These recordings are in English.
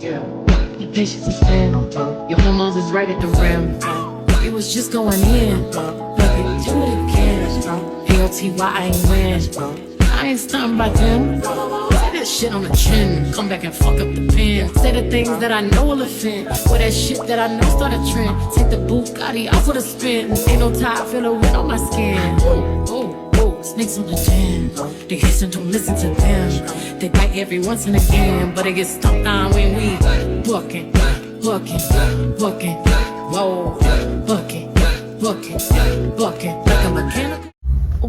Yeah, your patience is thin. Your hormones is right at the rim. It was just going in. Fuck it, do it again. AOTY, I ain't win. I ain't stunned by them. Say that shit on the chin. Come back and fuck up the pen. Say the things that I know will offend. Or that shit that I know start a trend. Take the Bugatti off with a spin. Ain't no tie, feel the wind on my skin. Snakes on the jam. They hiss and don't listen to them. They bite every once and again, but it gets stomped on when we bucking. Whoa, bucking like a mechanical.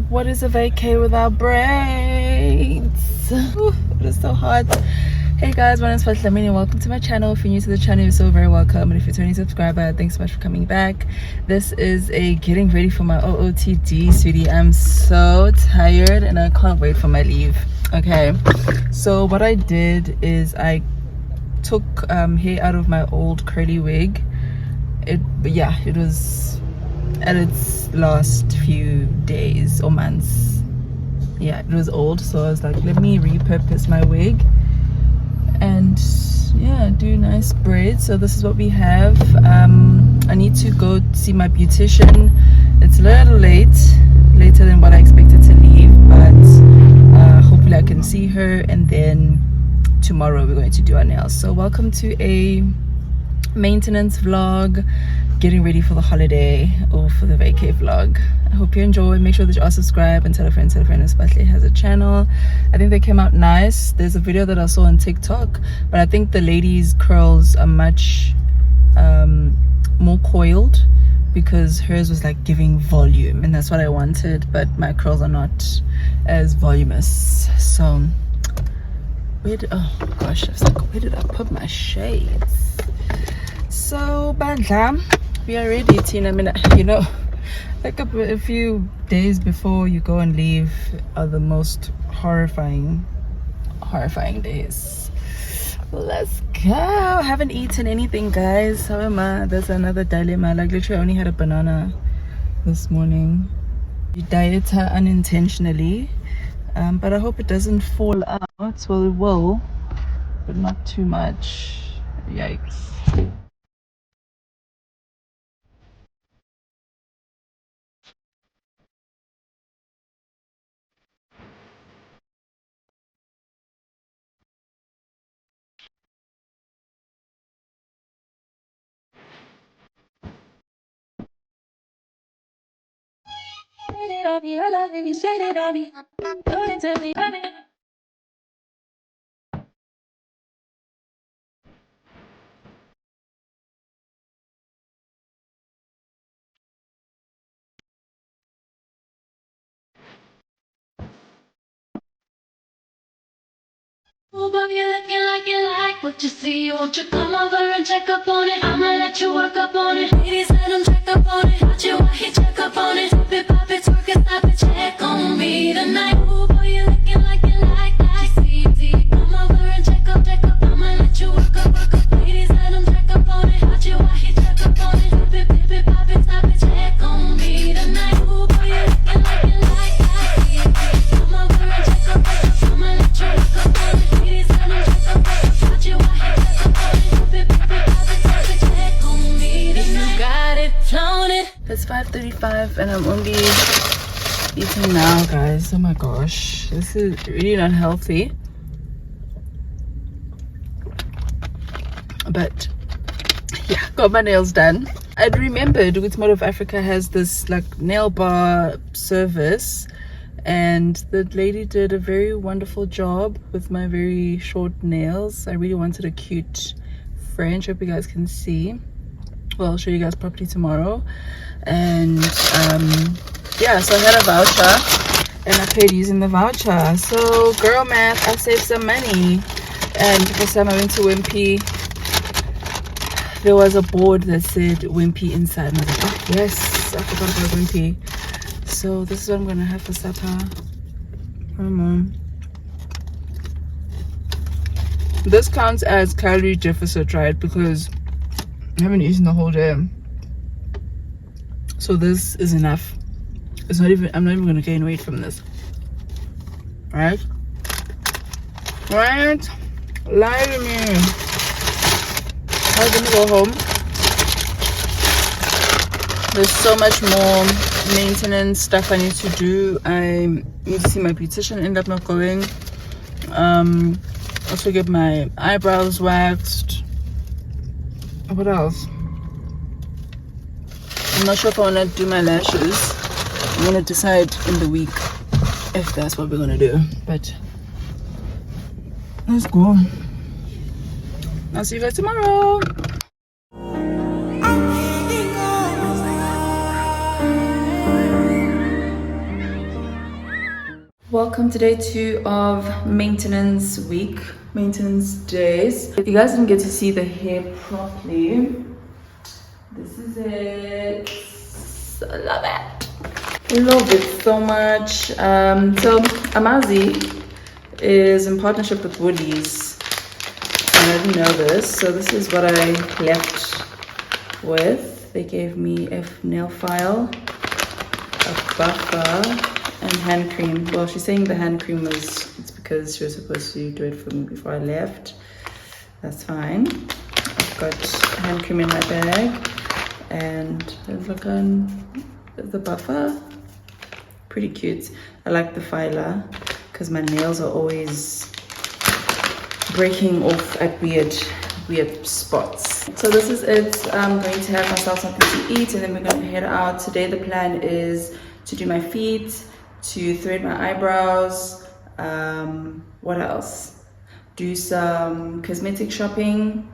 What is a vacay without braids? Ooh, it is so hot. Hey guys, my name is Flamini and welcome to my channel. If you're new to the channel, you're so very welcome, and if you're a returning subscriber, thanks so much for coming back. This is a getting ready for my OOTD, sweetie. I'm so tired and I can't wait for my leave. Okay, so what I did is I took hair out of my old curly wig. It was at its last few days or months. Yeah, it was old, so I was like, let me repurpose my wig and yeah, do nice braids. So this is what we have. I need to go see my beautician. It's a little later than what I expected to leave, but hopefully I can see her, and then tomorrow we're going to do our nails. So welcome to a maintenance vlog, getting ready for the holiday or for the vacay vlog. I hope you enjoy. Make sure that you are subscribed and tell a friend especially has a channel. I think they came out nice. There's a video that I saw on TikTok, but I think the ladies' curls are much more coiled because hers was like giving volume, and that's what I wanted, but my curls are not as voluminous. So oh gosh, I was like, where did I put my shades? So Bandla, we are ready, Tina. I mean, you know, like a few days before you go and leave are the most horrifying days. Let's go. I haven't eaten anything, guys. However, there's another dilemma. Like literally I only had a banana this morning. You diet her unintentionally, but I hope it doesn't fall out. Well, it will, but not too much. Yikes. Oh, baby, you're looking like you like what you see. Won't you come over and check up on it? I'ma let you work up on it. Ladies, let them check up on it. Watch you walk it, check up on it. Pop it, twerk it, stop it, check on me tonight. Oh, boy, you're looking like you like that. See, come over and check up. I'ma let you work up. Ladies, let them check up on it. Watch you walk it, check up on it. Pop it, stop it, check on me tonight. Oh, boy, you're looking like you like that. See, come over and check up. I'ma let you work up on it. It's 5:35 and I'm only eating now, guys. Oh my gosh, this is really not healthy, but yeah, got my nails done. I'd remembered With Mode of Africa has this like nail bar service, and the lady did a very wonderful job with my very short nails. I really wanted a cute French. Hope you guys can see. Well, I'll show you guys properly tomorrow. And yeah, so I had a voucher and I paid using the voucher. So girl math, I saved some money. And the first time I went to Wimpy, there was a board that said Wimpy inside, and I was like, oh yes, I forgot about Wimpy. So this is what I'm gonna have for supper. This counts as calorie deficit, right? Because I haven't eaten the whole day. So this is enough. It's not even, I'm not even gonna gain weight from this. Right? Lie to me. I was gonna go home. There's so much more maintenance stuff I need to do. I need to see my beautician, end up not going. Also get my eyebrows waxed. What else? I'm not sure if I want to do my lashes. I'm gonna decide in the week if that's what we're gonna do. But let's go. I'll see you guys tomorrow. Welcome to day 2 of maintenance week, maintenance days. If you guys didn't get to see the hair properly, this is it. I love it. I love it so much. So Amazi is in partnership with Woolies. And I didn't know this, so this is what I left with. They gave me a nail file, a buffer, and hand cream. Well, she's saying the hand cream it's because she was supposed to do it for me before I left. That's fine. I've got hand cream in my bag, and look on the buffer. Pretty cute. I like the filer because my nails are always breaking off at weird spots. So this is it. I'm going to have myself something to eat, and then we're going to head out. Today the plan is to do my feet, to thread my eyebrows, what else? Do some cosmetic shopping,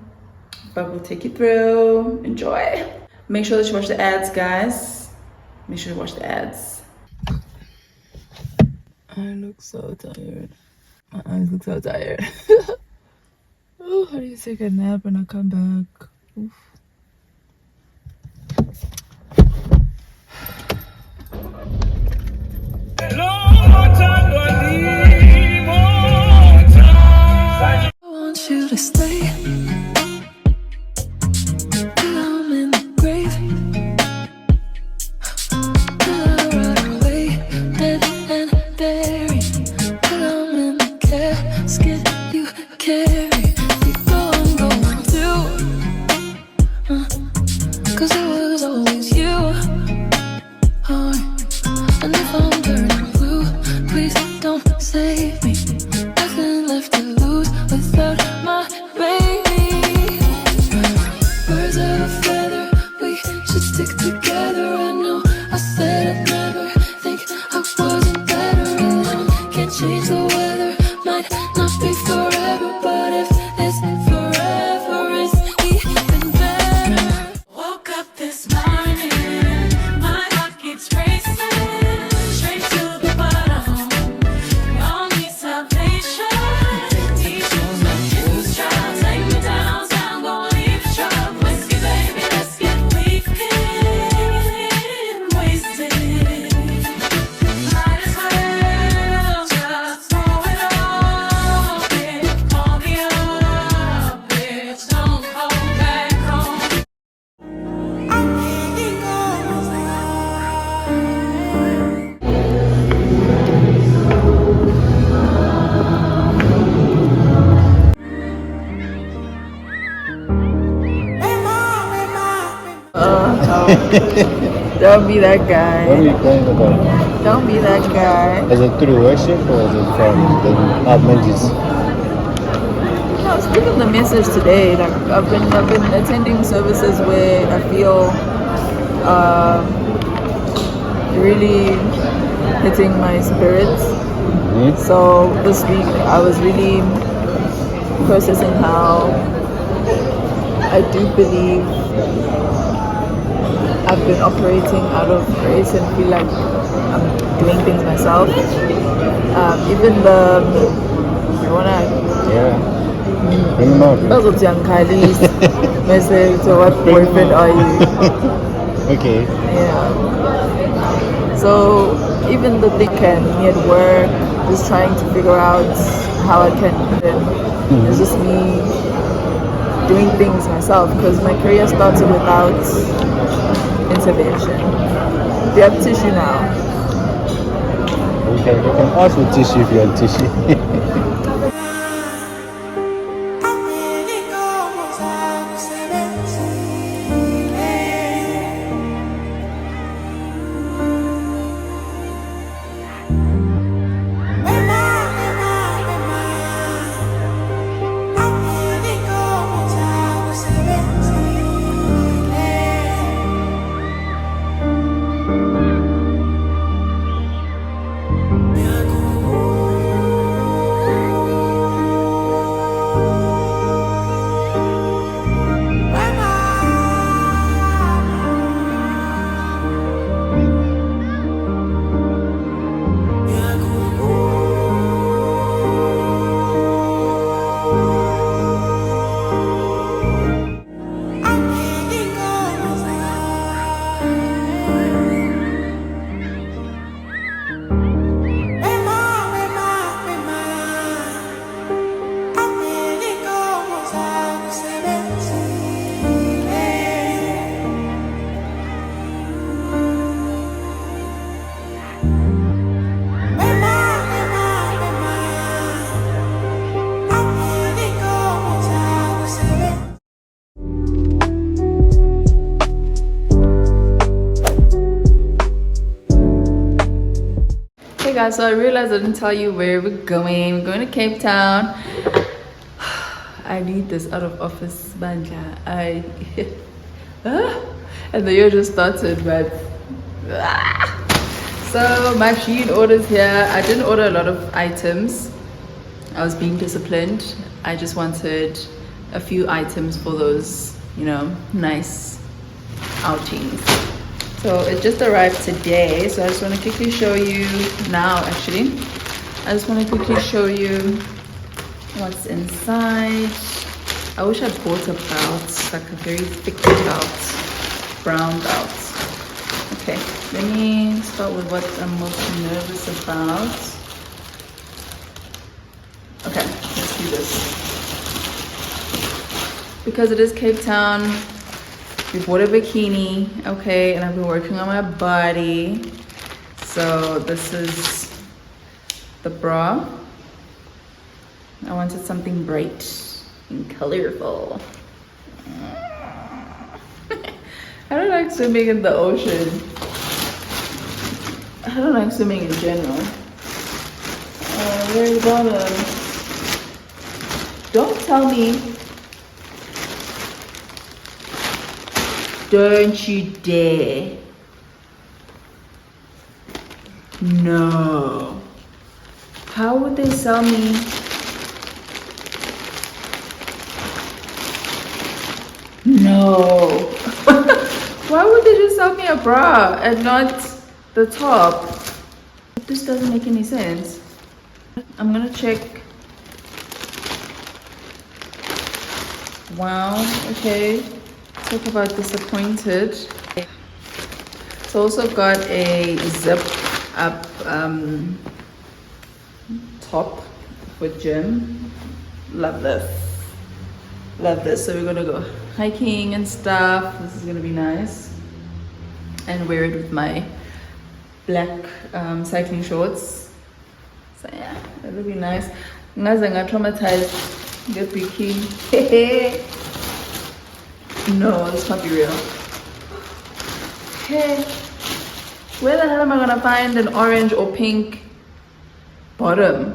but we'll take you through. Enjoy. Make sure that you watch the ads, guys. Make sure you watch the ads. I look so tired. My eyes look so tired. Oh, how do you take a nap when I come back? Oof. I want you to stay till I'm in the grave, till I rot away, dead and buried, till I'm in the casket you carry. You go and go too, 'cause it was always you. Oh, and if I'm turning blue, please don't save me. Nothing left to lose without my baby. Birds of a feather, we should stick together. I know I said I'd never think I wasn't better alone. Can't change the weather, might not be forever, but if it's forever, it's even better. Woke up this morning, my heart keeps racing, straight to the bottom. All need salvation. Teach you some juice, try to take me downtown, go leave the truck. Whiskey, baby, let's get weekend wasted. Might as well just throw it all in on the up, bitch. Don't hold back home. Don't be that guy. What are you crying about? Don't be that guy. Is it through worship or is it from the Adventists? I was reading the message today. Like I've been attending services where I feel really hitting my spirits. So this week I was really processing how I do believe I've been operating out of grace and feel like I'm doing things myself. Even the marijuana. Yeah. Bring them out. Those are young Kylie's message. So what boyfriend are you? Okay. Yeah. So even the thing can me at work, just trying to figure out how I can. It's just me doing things myself because my career started without intervention. Do you have tissue now? You can ask for tissue if you want tissue. guys, so I realized I didn't tell you where we're going. We're going to Cape Town. I need this out of office bandla. And the year just started, but so my Shein orders here. I didn't order a lot of items. I was being disciplined. I just wanted a few items for those, you know, nice outings. So it just arrived today, so I just want to quickly show you now. Actually, I just want to quickly show you what's inside. I wish I bought a belt, like a very thick belt, brown belt. Okay, let me start with what I'm most nervous about. Okay, let's do this. Because it is Cape Town, we bought a bikini, okay, and I've been working on my body. So this is the bra. I wanted something bright and colorful. I don't like swimming in the ocean. I don't like swimming in general. Where's the bottom? Don't tell me. Don't you dare. No. How would they sell me? No. Why would they just sell me a bra and not the top? This doesn't make any sense. I'm gonna check. Wow, okay. Talk about disappointed. It's also got a zip up top for gym. Love this. Love this. So we're gonna go hiking and stuff. This is gonna be nice. And wear it with my black cycling shorts. So yeah, that'll be nice. Ngaze traumatized get bikini. No, this can't be real. Okay. Where the hell am I gonna find an orange or pink bottom?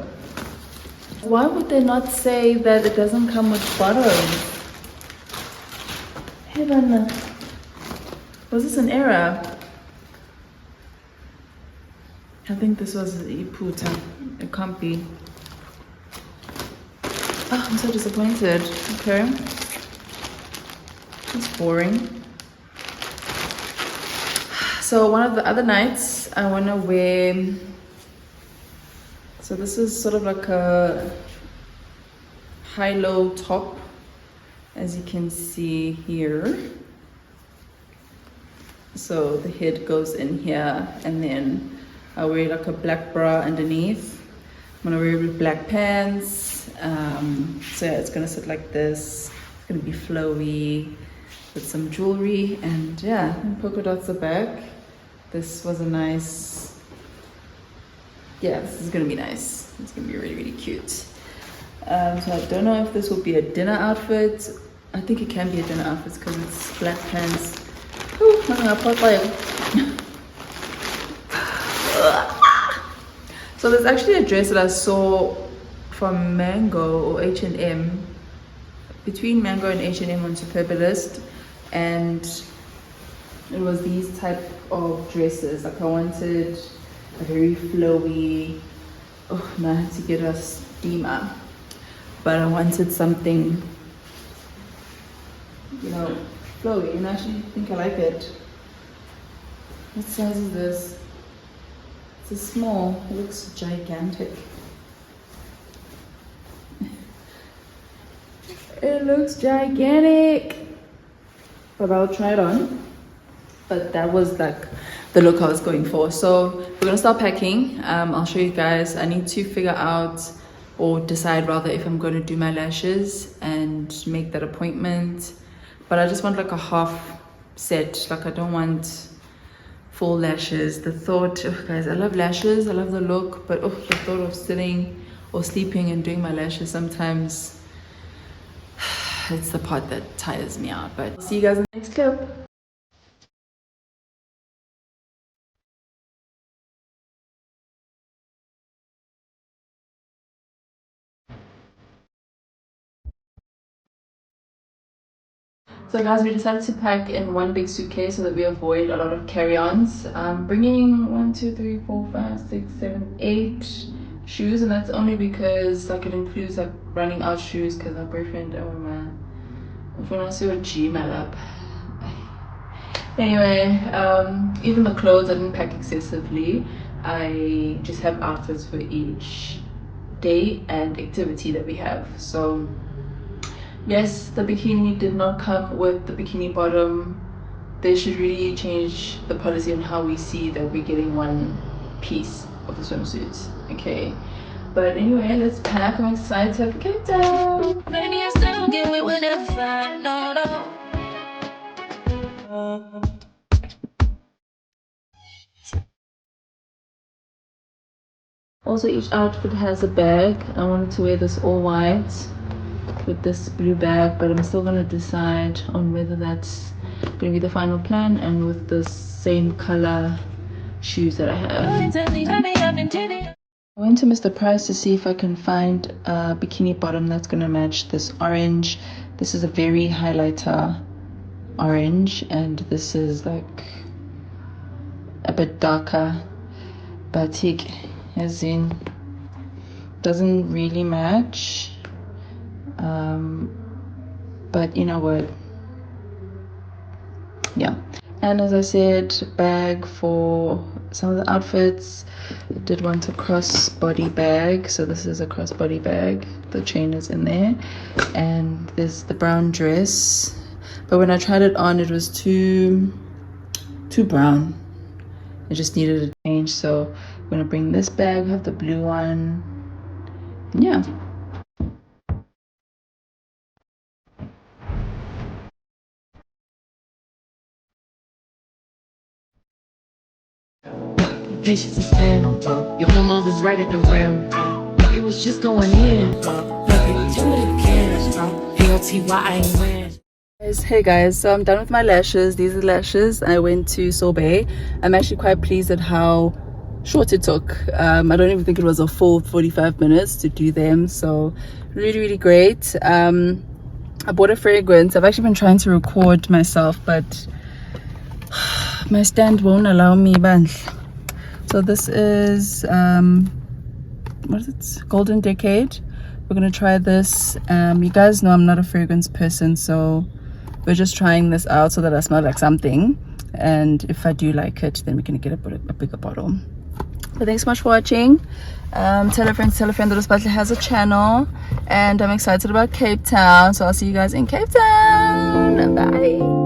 Why would they not say that it doesn't come with bottoms? Hey, man. Was this an error? I think this was Iputa. It can't be. Oh, I'm so disappointed. Okay. It's boring. So one of the other nights I want to wear, so this is sort of like a high-low top, as you can see here. So the head goes in here, and then I wear like a black bra underneath. I'm gonna wear it with black pants. So yeah, it's gonna sit like this. It's gonna be flowy with some jewelry, and yeah, and polka dots are back. This was a nice, yeah, this is gonna be nice. It's gonna be really, really cute. So I don't know if this will be a dinner outfit. I think it can be a dinner outfit because it's black pants. Ooh, so there's actually a dress that I saw from Mango or H&M, between Mango and H&M on Superbalist, and it was these type of dresses. Like I wanted a very flowy, oh no, I had to get a steamer, but I wanted something, you know, flowy, and I actually think I like it. What size is this? It's a small. It looks gigantic. It looks gigantic, but I'll try it on. But that was like the look I was going for. So we're gonna start packing. I'll show you guys. I need to figure out, or decide rather, if I'm going to do my lashes and make that appointment. But I just want like a half set. Like I don't want full lashes. The thought, oh guys, I love lashes, I love the look, but oh, the thought of sitting or sleeping and doing my lashes sometimes, it's the part that tires me out. But see you guys in the next clip. So guys, we decided to pack in one big suitcase so that we avoid a lot of carry-ons. Bringing 1, 2, 3, 4, 5, 6, 7, 8 shoes, and that's only because like it includes like running out shoes because our boyfriend, oh man, if we want to see what G met up. Anyway, even the clothes I didn't pack excessively. I just have outfits for each day and activity that we have. So yes, the bikini did not come with the bikini bottom. They should really change the policy on how we see that we're getting one piece of the swimsuits. Okay, but anyway, let's pack. I'm excited to have Cape Town. Maybe I still get away with it fine. No, no. Also, each outfit has a bag. I wanted to wear this all white with this blue bag, but I'm still gonna decide on whether that's gonna be the final plan and with the same color shoes that I have. I went to Mr. Price to see if I can find a bikini bottom that's gonna match this orange. This is a very highlighter orange, and this is like a bit darker batik, as in doesn't really match. But you know what, yeah. And as I said, bag for some of the outfits. I did want a crossbody bag, so this is a crossbody bag. The chain is in there, and there's the brown dress, but when I tried it on it was too brown. I just needed a change, so I'm gonna bring this bag, have the blue one. Yeah. Patience is thin. Your hormones is right at the rim. It was just going in. Nothing to it again. P-O-T-Y, I ain't win. Hey guys, so I'm done with my lashes. These are the lashes. I went to Sorbet. I'm actually quite pleased at how short it took. I don't even think it was a full 45 minutes to do them, so really great. I bought a fragrance. I've actually been trying to record myself, but my stand won't allow me. So this is what is it, Golden Decade. We're gonna try this. You guys know I'm not a fragrance person, so we're just trying this out so that I smell like something, and if I do like it, then we're gonna get a bigger bottle. But thanks so much for watching. Tell a friend that Uspatli has a channel, and I'm excited about Cape Town, so I'll see you guys in Cape Town. Bye.